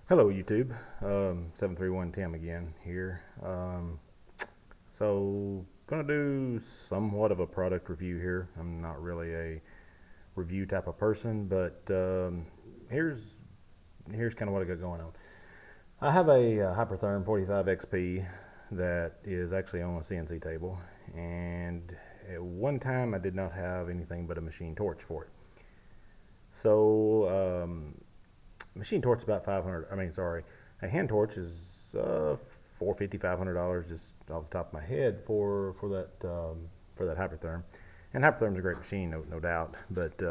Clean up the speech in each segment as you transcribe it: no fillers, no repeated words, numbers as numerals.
Hello YouTube, 731 Tim again here. Gonna do somewhat of a product review here. I'm not really a review type of person, but here's kind of what I got going on. I have a Hypertherm 45 XP that is actually on a CNC table, and at one time I did not have anything but a machine torch for it. So machine torch is about 500. I mean, sorry, a hand torch is $450, $500 just off the top of my head for that Hypertherm. And Hypertherm's a great machine, no doubt. But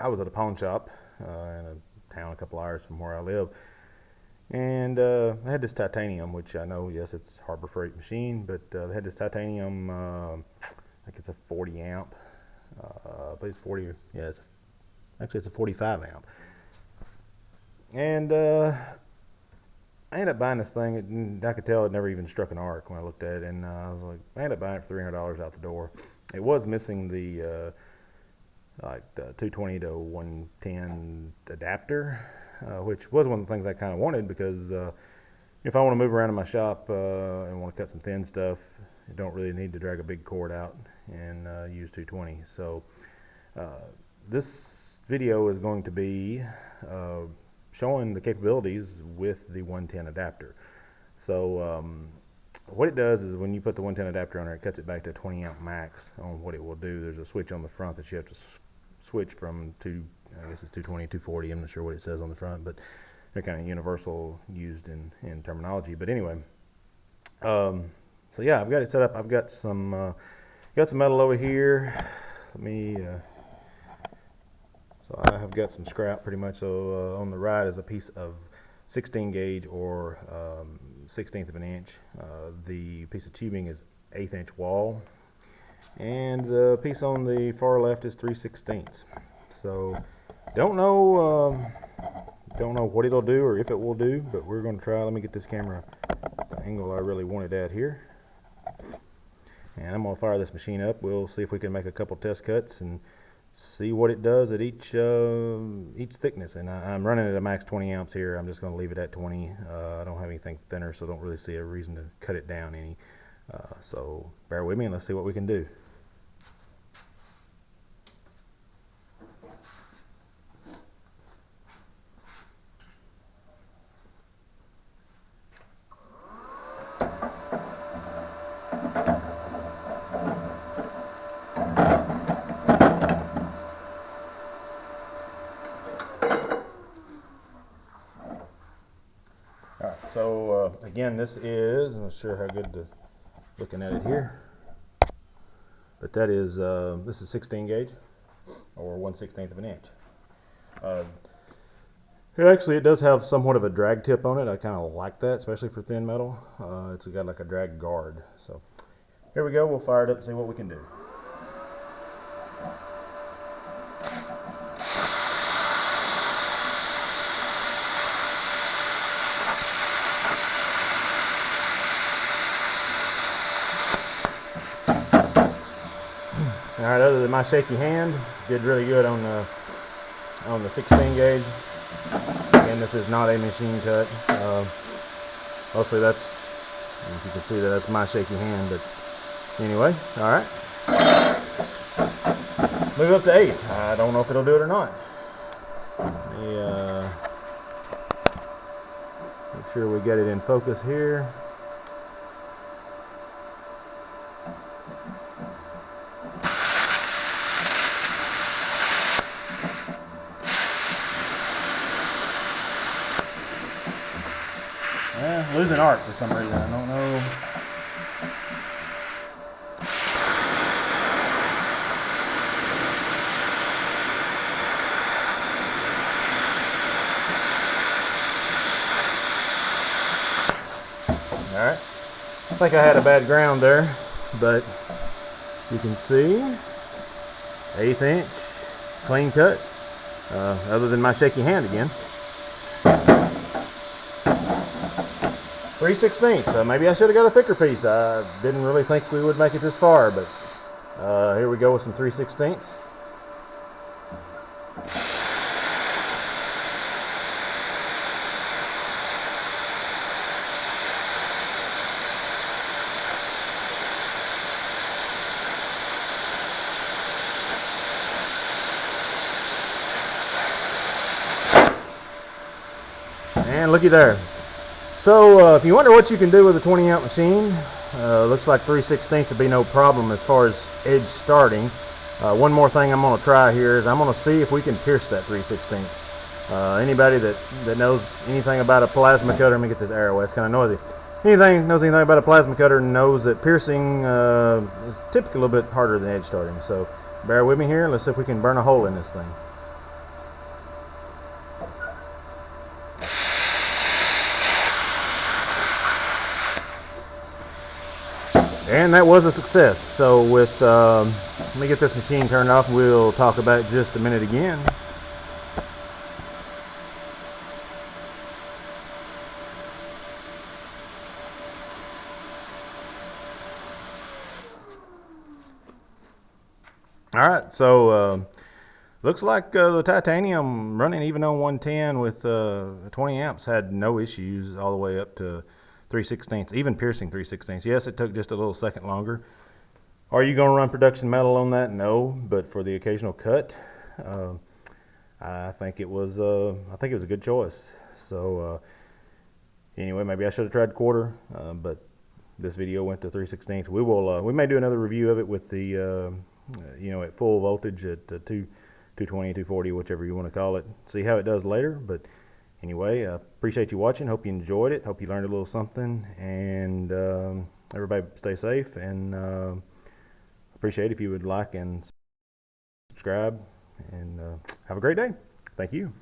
I was at a pawn shop in a town a couple hours from where I live, and I had this titanium, which I know, yes, it's Harbor Freight machine, but they had this titanium. I think it's a 40 amp. I believe it's 40. Yeah, actually it's a 45 amp. And I ended up buying this thing. I could tell it never even struck an arc when I looked at it, and I was like, I ended up buying it for $300 out the door. It was missing the the 220 to 110 adapter, which was one of the things I kind of wanted because if I want to move around in my shop and want to cut some thin stuff, I don't really need to drag a big cord out and use 220. So uh, this video is going to be showing the capabilities with the 110 adapter. So what it does is when you put the 110 adapter on there, it cuts it back to 20 amp max on what it will do. There's a switch on the front that you have to switch from I guess it's 220, 240. I'm not sure what it says on the front, but they're kind of universal used in terminology. But anyway, so yeah, I've got it set up. I've got some metal over here. Let me So I have got some scrap pretty much. So on the right is a piece of 16 gauge or 16th of an inch. The piece of tubing is 1/8 inch wall, and the piece on the far left is 3/16. So don't know what it'll do or if it will do, but we're going to try. Let me get this camera the angle I really want it at here, and I'm going to fire this machine up. We'll see if we can make a couple test cuts and see what it does at each thickness. And I'm running at a max 20 amps here. I'm just going to leave it at 20. I don't have anything thinner, so don't really see a reason to cut it down any. So bear with me and let's see what we can do. Alright, so again, this is, I'm not sure how good looking at it here, but that is, this is 16 gauge, or 1/16 of an inch. It does have somewhat of a drag tip on it. I kind of like that, especially for thin metal. It's got like a drag guard. So here we go, we'll fire it up and see what we can do. Alright, other than my shaky hand, did really good on the 16 gauge. Again, this is not a machine cut. Mostly that's, if you can see that's my shaky hand, but anyway, alright. Move up to 8. I don't know if it'll do it or not. Let me make sure we get it in focus here. Losing arc for some reason. I don't know. Alright. I think I had a bad ground there, but you can see 1/8 inch clean cut, other than my shaky hand again. 3/16. Maybe I should have got a thicker piece. I didn't really think we would make it this far, but here we go with some 3/16. And looky there. So if you wonder what you can do with a 20 amp machine, looks like 3/16 would be no problem as far as edge starting. One more thing I'm going to try here is I'm going to see if we can pierce that 3/16. Anybody that knows anything about a plasma cutter, let me get this arrow away, it's kind of noisy. Knows anything about a plasma cutter knows that piercing is typically a little bit harder than edge starting. So bear with me here, let's see if we can burn a hole in this thing. And that was a success. So let me get this machine turned off. We'll talk about it just a minute again. All right, so looks like the titanium running even on 110 with 20 amps had no issues all the way up to 3/16, even piercing 3/16. Yes, it took just a little second longer. Are you going to run production metal on that? No, but for the occasional cut, I think it was a good choice. So anyway, maybe I should have tried quarter, but this video went to 3/16. We may do another review of it with the at full voltage at 220, 240, whichever you want to call it. See how it does later. But anyway, I appreciate you watching. Hope you enjoyed it. Hope you learned a little something. And everybody stay safe. And appreciate if you would like and subscribe. And have a great day. Thank you.